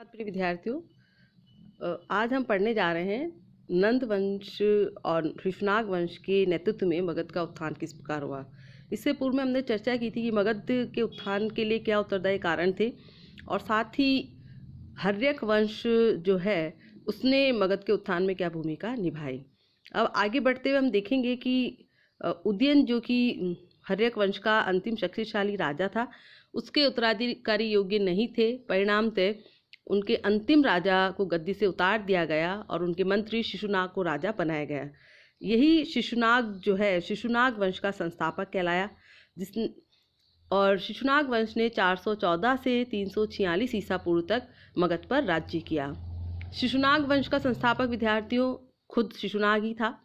प्रिय विद्यार्थियों, आज हम पढ़ने जा रहे हैं नंद वंश और शिशुनाग वंश के नेतृत्व में मगध का उत्थान किस प्रकार हुआ। इससे पूर्व में हमने चर्चा की थी कि मगध के उत्थान के लिए क्या उत्तरदायी कारण थे और साथ ही हर्यक वंश जो है उसने मगध के उत्थान में क्या भूमिका निभाई। अब आगे बढ़ते हुए हम देखेंगे कि उदयन जो कि हर्यक वंश का अंतिम शक्तिशाली राजा था, उसके उत्तराधिकारी योग्य नहीं थे। परिणामतः उनके अंतिम राजा को गद्दी से उतार दिया गया और उनके मंत्री शिशुनाग को राजा बनाया गया। यही शिशुनाग जो है शिशुनाग वंश का संस्थापक कहलाया, और शिशुनाग वंश ने 414 से 346 ईसा पूर्व तक मगध पर राज्य किया। शिशुनाग वंश का संस्थापक विद्यार्थियों खुद शिशुनाग ही था।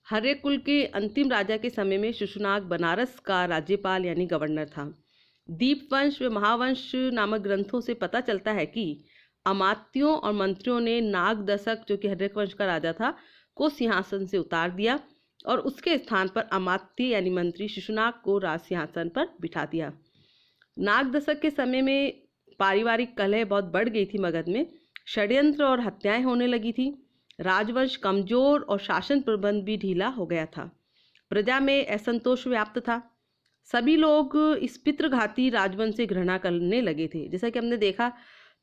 हर्यक कुल के अंतिम राजा के समय में शिशुनाग बनारस का राज्यपाल यानी गवर्नर था। दीपवंश व महावंश नामक ग्रंथों से पता चलता है कि अमात्यों और मंत्रियों ने नागदशक जो कि हर्यक वंश का राजा था को सिंहासन से उतार दिया और उसके स्थान पर अमात्य यानी मंत्री शिशुनाग को राज सिंहासन पर बिठा दिया। नागदशक के समय में पारिवारिक कलह बहुत बढ़ गई थी। मगध में षड्यंत्र और हत्याएं होने लगी थी। राजवंश कमजोर और शासन प्रबंध भी ढीला हो गया था। प्रजा में असंतोष व्याप्त था। सभी लोग इस पितृघाती राजवंश से घृणा करने लगे थे। जैसा कि हमने देखा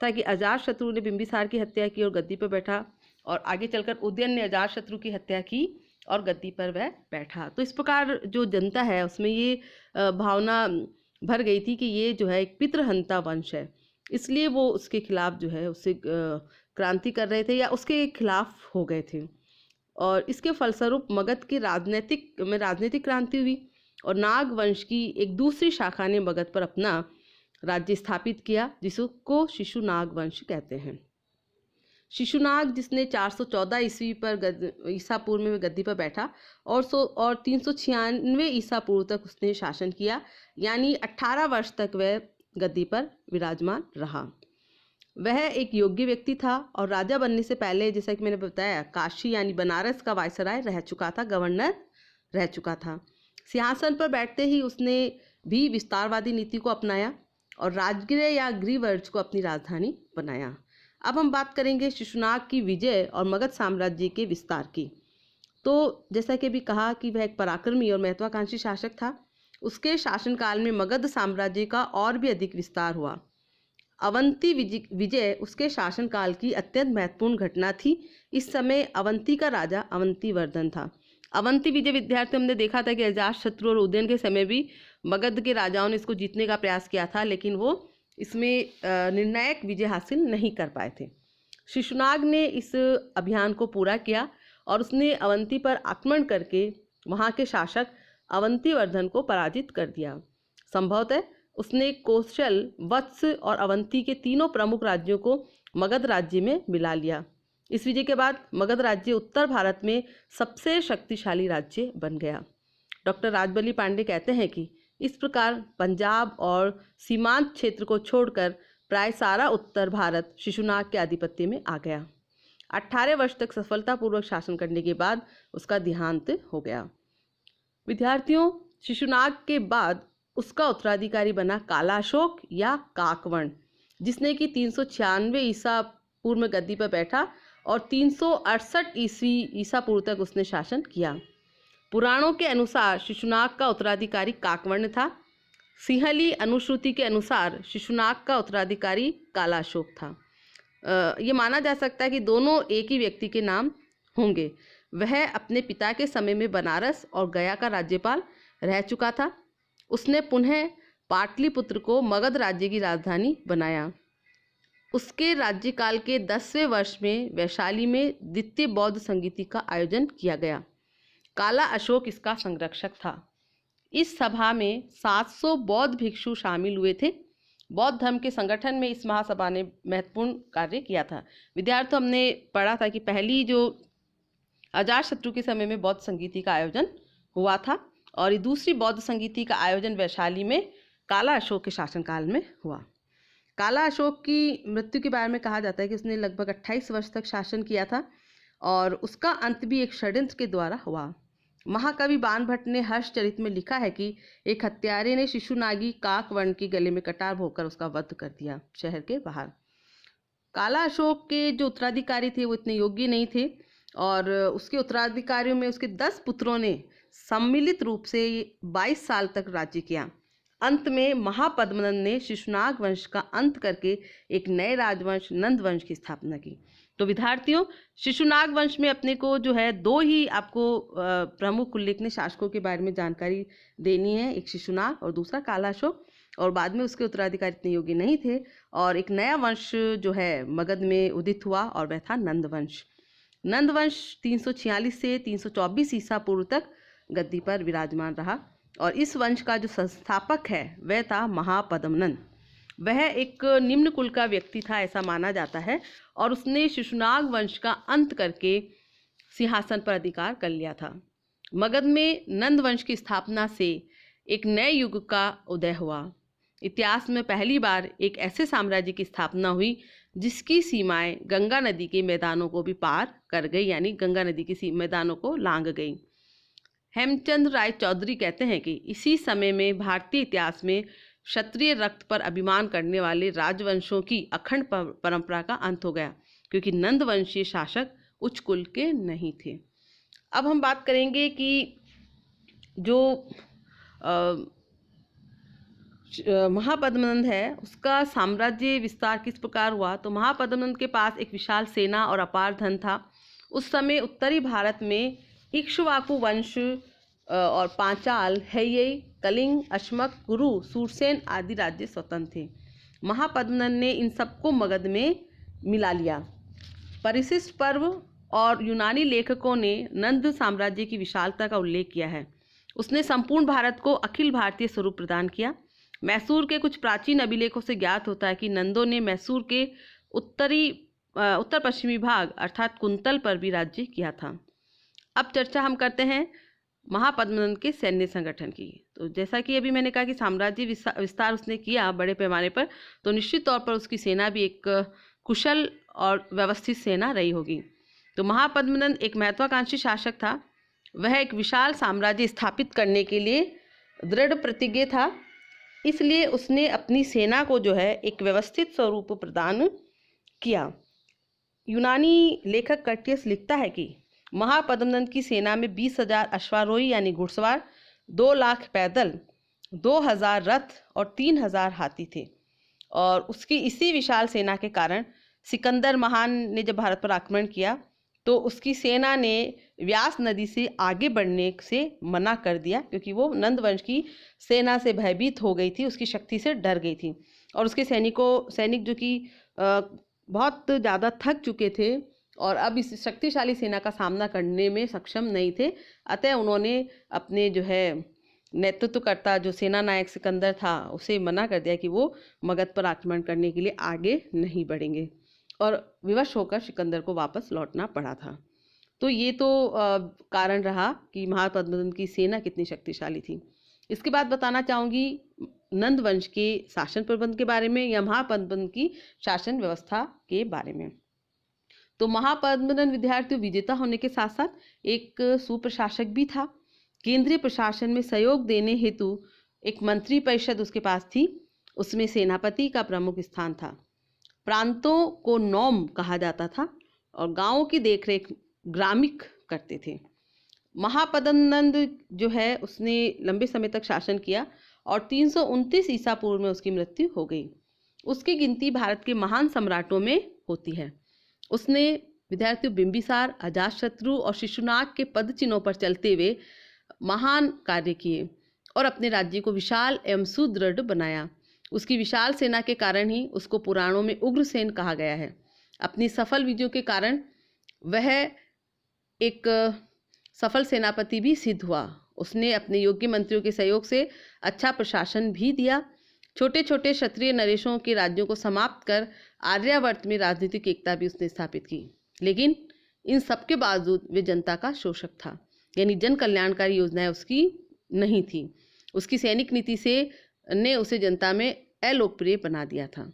था कि अजातशत्रु ने बिंबिसार की हत्या की और गद्दी पर बैठा, और आगे चलकर उदयन ने अजातशत्रु की हत्या की और गद्दी पर वह बैठा। तो इस प्रकार जो जनता है उसमें ये भावना भर गई थी कि ये जो है एक पितृहंता वंश है, इसलिए वो उसके खिलाफ जो है उससे क्रांति कर रहे थे या उसके खिलाफ हो गए थे। और इसके फलस्वरूप मगध की राजनीतिक क्रांति हुई और नाग वंश की एक दूसरी शाखा ने मगध पर अपना राज्य स्थापित किया, जिसको शिशुनाग वंश कहते हैं। शिशुनाग जिसने 414 ईस्वी पर ईसा पूर्व में गद्दी पर बैठा और 396 ईसा पूर्व तक उसने शासन किया, यानी 18 वर्ष तक वह गद्दी पर विराजमान रहा। वह एक योग्य व्यक्ति था और राजा बनने से पहले, जैसा कि मैंने बताया, काशी यानी बनारस का वायसराय रह चुका था, गवर्नर रह चुका था। सिंहासन पर बैठते ही उसने भी विस्तारवादी नीति को अपनाया और राजगृह या गृहवर्ज को अपनी राजधानी बनाया। अब हम बात करेंगे शिशुनाग की विजय और मगध साम्राज्य के विस्तार की। तो जैसा कि अभी कहा कि वह एक पराक्रमी और महत्वाकांक्षी शासक था। उसके शासनकाल में मगध साम्राज्य का और भी अधिक विस्तार हुआ। अवंती विजय उसके शासनकाल की अत्यंत महत्वपूर्ण घटना थी। इस समय अवंती का राजा अवंतीवर्धन था। अवंती विजय विद्यार्थी हमने देखा था कि अजातशत्रु और उदयन के समय भी मगध के राजाओं ने इसको जीतने का प्रयास किया था, लेकिन वो इसमें निर्णायक विजय हासिल नहीं कर पाए थे। शिशुनाग ने इस अभियान को पूरा किया और उसने अवंती पर आक्रमण करके वहाँ के शासक अवंतीवर्धन को पराजित कर दिया। संभवतः उसने कौशल, वत्स और अवंती के तीनों प्रमुख राज्यों को मगध राज्य में मिला लिया। इस विजय के बाद मगध राज्य उत्तर भारत में सबसे शक्तिशाली राज्य बन गया। डॉक्टर राजबली पांडे कहते हैं कि इस प्रकार पंजाब और सीमांत क्षेत्र को छोड़कर प्राय सारा उत्तर भारत शिशुनाग के आधिपत्य में आ गया। 18 वर्ष तक सफलतापूर्वक शासन करने के बाद उसका देहांत हो गया। विद्यार्थियों, शिशुनाग के बाद उसका उत्तराधिकारी बना कालाशोक या काकवर्ण, जिसने कि 396 ईसा पूर्व में गद्दी पर बैठा और 368 ईसा पूर्व तक उसने शासन किया। पुराणों के अनुसार शिशुनाग का उत्तराधिकारी काकवर्ण था। सिंहली अनुश्रुति के अनुसार शिशुनाग का उत्तराधिकारी कालाशोक था। ये माना जा सकता है कि दोनों एक ही व्यक्ति के नाम होंगे। वह अपने पिता के समय में बनारस और गया का राज्यपाल रह चुका था। उसने पुनः पाटलिपुत्र को मगध राज्य की राजधानी बनाया। उसके राज्यकाल के 10वें वर्ष में वैशाली में द्वितीय बौद्ध संगीति का आयोजन किया गया। काला अशोक इसका संरक्षक था। इस सभा में 700 बौद्ध भिक्षु शामिल हुए थे। बौद्ध धर्म के संगठन में इस महासभा ने महत्वपूर्ण कार्य किया था। विद्यार्थियों, हमने पढ़ा था कि पहली जो अजातशत्रु के समय में बौद्ध संगीति का आयोजन हुआ था और ये दूसरी बौद्ध संगीति का आयोजन वैशाली में काला अशोक के शासनकाल में हुआ। काला अशोक की मृत्यु के बारे में कहा जाता है कि उसने लगभग 28 वर्ष तक शासन किया था और उसका अंत भी एक षड्यंत्र के द्वारा हुआ। महाकवि बाणभट्ट ने हर्षचरित में लिखा है कि एक हत्यारे ने शिशुनागी काकवर्ण के गले में कटार भोंककर उसका वध कर दिया शहर के बाहर। काला अशोक के जो उत्तराधिकारी थे वो इतने योग्य नहीं थे और उसके उत्तराधिकारियों में उसके 10 पुत्रों ने सम्मिलित रूप से 22 साल तक राज्य किया। अंत में महापद्मनंद ने शिशुनाग वंश का अंत करके एक नए राजवंश नंद वंश की स्थापना की। तो विद्यार्थियों, शिशुनाग वंश में अपने को जो है 2 ही आपको प्रमुख उल्लेखनीय शासकों के बारे में जानकारी देनी है, एक शिशुनाग और दूसरा काला अशोक। और बाद में उसके उत्तराधिकारी इतने योग्य नहीं थे और एक नया वंश जो है मगध में उदित हुआ और वह था नंद वंश। नंद वंश 346 से 324 ईसा पूर्व तक गद्दी पर विराजमान रहा और इस वंश का जो संस्थापक है वह था महापद्मनंद। वह एक निम्न कुल का व्यक्ति था ऐसा माना जाता है और उसने शिशुनाग वंश का अंत करके सिंहासन पर अधिकार कर लिया था। मगध में नंद वंश की स्थापना से एक नए युग का उदय हुआ। इतिहास में पहली बार एक ऐसे साम्राज्य की स्थापना हुई जिसकी सीमाएं गंगा नदी के मैदानों को भी पार कर गई, यानी गंगा नदी के मैदानों को लांघ गई। हेमचंद्र राय चौधरी कहते हैं कि इसी समय में भारतीय इतिहास में क्षत्रिय रक्त पर अभिमान करने वाले राजवंशों की अखंड परंपरा का अंत हो गया, क्योंकि नंद वंशीय शासक उच्च कुल के नहीं थे। अब हम बात करेंगे कि जो महापद्मनंद है उसका साम्राज्य विस्तार किस प्रकार हुआ। तो महापद्मनंद के पास एक विशाल सेना और अपार धन था। उस समय उत्तरी भारत में इक्ष्वाकु वंश और पांचाल, हैय्यय, कलिंग, अश्मक, कुरु, सूरसेन आदि राज्य स्वतंत्र थे। महापद्मनंद ने इन सबको मगध में मिला लिया। परिशिष्ट पर्व और यूनानी लेखकों ने नंद साम्राज्य की विशालता का उल्लेख किया है। उसने संपूर्ण भारत को अखिल भारतीय स्वरूप प्रदान किया। मैसूर के कुछ प्राचीन अभिलेखों से ज्ञात होता है कि नंदों ने मैसूर के उत्तर पश्चिमी भाग अर्थात कुंतल पर भी राज्य किया था। अब चर्चा हम करते हैं महापद्मनंद के सैन्य संगठन की। तो जैसा कि अभी मैंने कहा कि साम्राज्य विस्तार उसने किया बड़े पैमाने पर, तो निश्चित तौर पर उसकी सेना भी एक कुशल और व्यवस्थित सेना रही होगी। तो महापद्मनंद एक महत्वाकांक्षी शासक था। वह एक विशाल साम्राज्य स्थापित करने के लिए दृढ़ प्रतिज्ञ था, इसलिए उसने अपनी सेना को जो है एक व्यवस्थित स्वरूप प्रदान किया। यूनानी लेखक कर्टियस लिखता है कि महापद्मनंद की सेना में 20,000 अश्वारोही यानी घुड़सवार, 2 लाख पैदल, 2,000 रथ और 3,000 हाथी थे। और उसकी इसी विशाल सेना के कारण सिकंदर महान ने जब भारत पर आक्रमण किया तो उसकी सेना ने व्यास नदी से आगे बढ़ने से मना कर दिया, क्योंकि वो नंद वंश की सेना से भयभीत हो गई थी, उसकी शक्ति से डर गई थी और उसके सैनिक जो कि बहुत ज़्यादा थक चुके थे और अब इस शक्तिशाली सेना का सामना करने में सक्षम नहीं थे। अतः उन्होंने अपने जो है नेतृत्वकर्ता जो सेना नायक सिकंदर था उसे मना कर दिया कि वो मगध पर आक्रमण करने के लिए आगे नहीं बढ़ेंगे और विवश होकर सिकंदर को वापस लौटना पड़ा था। तो ये तो कारण रहा कि महापद्मनंद की सेना कितनी शक्तिशाली थी। इसके बाद बताना चाहूँगी नंद वंश के शासन प्रबंध के बारे में या महापद्मनंद की शासन व्यवस्था के बारे में। तो महापद्मनंद विद्यार्थी विजेता होने के साथ साथ एक सुप्रशासक भी था। केंद्रीय प्रशासन में सहयोग देने हेतु एक मंत्री परिषद उसके पास थी, उसमें सेनापति का प्रमुख स्थान था। प्रांतों को नौम कहा जाता था और गांवों की देखरेख ग्रामिक करते थे। महापद्मनंद जो है उसने लंबे समय तक शासन किया और 329 ईसा पूर्व में उसकी मृत्यु हो गई। उसकी गिनती भारत के महान सम्राटों में होती है। उसने विद्यार्थियों बिंबिसार, अजातशत्रु और शिशुनाग के पद चिन्हों पर चलते हुए महान कार्य किए और अपने राज्य को विशाल एवं सुदृढ़ बनाया। उसकी विशाल सेना के कारण ही उसको पुराणों में उग्रसेन कहा गया है। अपनी सफल विजयों के कारण वह एक सफल सेनापति भी सिद्ध हुआ। उसने अपने योग्य मंत्रियों के सहयोग से अच्छा प्रशासन भी दिया। छोटे छोटे क्षत्रिय नरेशों के राज्यों को समाप्त कर आर्यावर्त में राजनीतिक एकता भी उसने स्थापित की। लेकिन इन सबके बावजूद वे जनता का शोषक था, यानी जन कल्याणकारी योजनाएं उसकी नहीं थी। उसकी सैनिक नीति से ने उसे जनता में अलोकप्रिय बना दिया था।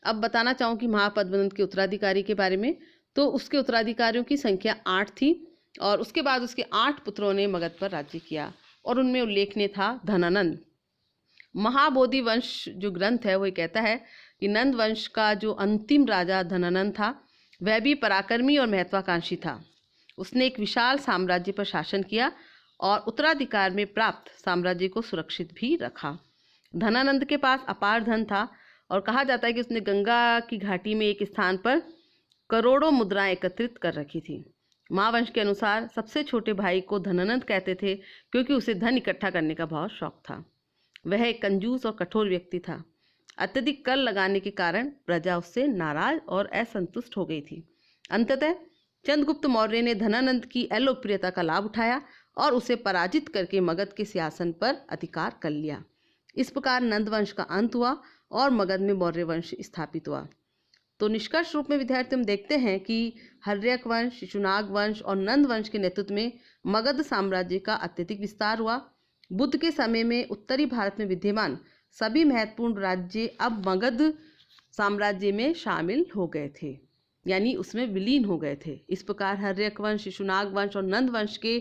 अब बताना चाहूँ कि महापद्मनंद के उत्तराधिकारी के बारे में। तो उसके उत्तराधिकारियों की संख्या 8 थी और उसके बाद उसके 8 पुत्रों ने मगध पर राज्य किया और उनमें उल्लेखनीय था धनानंद। महाबोधि वंश जो ग्रंथ है वो कहता है कि नंद वंश का जो अंतिम राजा धनानंद था वह भी पराक्रमी और महत्वाकांक्षी था। उसने एक विशाल साम्राज्य पर शासन किया और उत्तराधिकार में प्राप्त साम्राज्य को सुरक्षित भी रखा। धनानंद के पास अपार धन था और कहा जाता है कि उसने गंगा की घाटी में एक स्थान पर करोड़ों मुद्राएं एकत्रित कर रखी थी। महावंश के अनुसार सबसे छोटे भाई को धनानंद कहते थे क्योंकि उसे धन इकट्ठा करने का बहुत शौक था। वह एक कंजूस और कठोर व्यक्ति था। अत्यधिक कर लगाने के कारण प्रजा उससे नाराज और असंतुष्ट हो गई थी। अंततः चंद्रगुप्त मौर्य ने धनानंद की अलोकप्रियता का लाभ उठाया और उसे पराजित करके मगध के सिंहासन पर अधिकार कर लिया। इस प्रकार नंद वंश का अंत हुआ और मगध में मौर्य वंश स्थापित हुआ। तो निष्कर्ष रूप में विद्यार्थी हम देखते हैं कि हर्यक वंश, शिशुनाग वंश और नंद वंश के नेतृत्व में मगध साम्राज्य का अत्यधिक विस्तार हुआ। बुद्ध के समय में उत्तरी भारत में विद्यमान सभी महत्वपूर्ण राज्य अब मगध साम्राज्य में शामिल हो गए थे, यानी उसमें विलीन हो गए थे। इस प्रकार हर्यक वंश, शिशुनाग वंश और नंद वंश के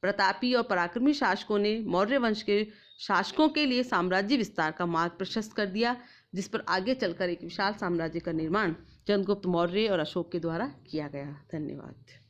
प्रतापी और पराक्रमी शासकों ने मौर्य वंश के शासकों के लिए साम्राज्य विस्तार का मार्ग प्रशस्त कर दिया, जिस पर आगे चलकर एक विशाल साम्राज्य का निर्माण चंद्रगुप्त मौर्य और अशोक के द्वारा किया गया। धन्यवाद।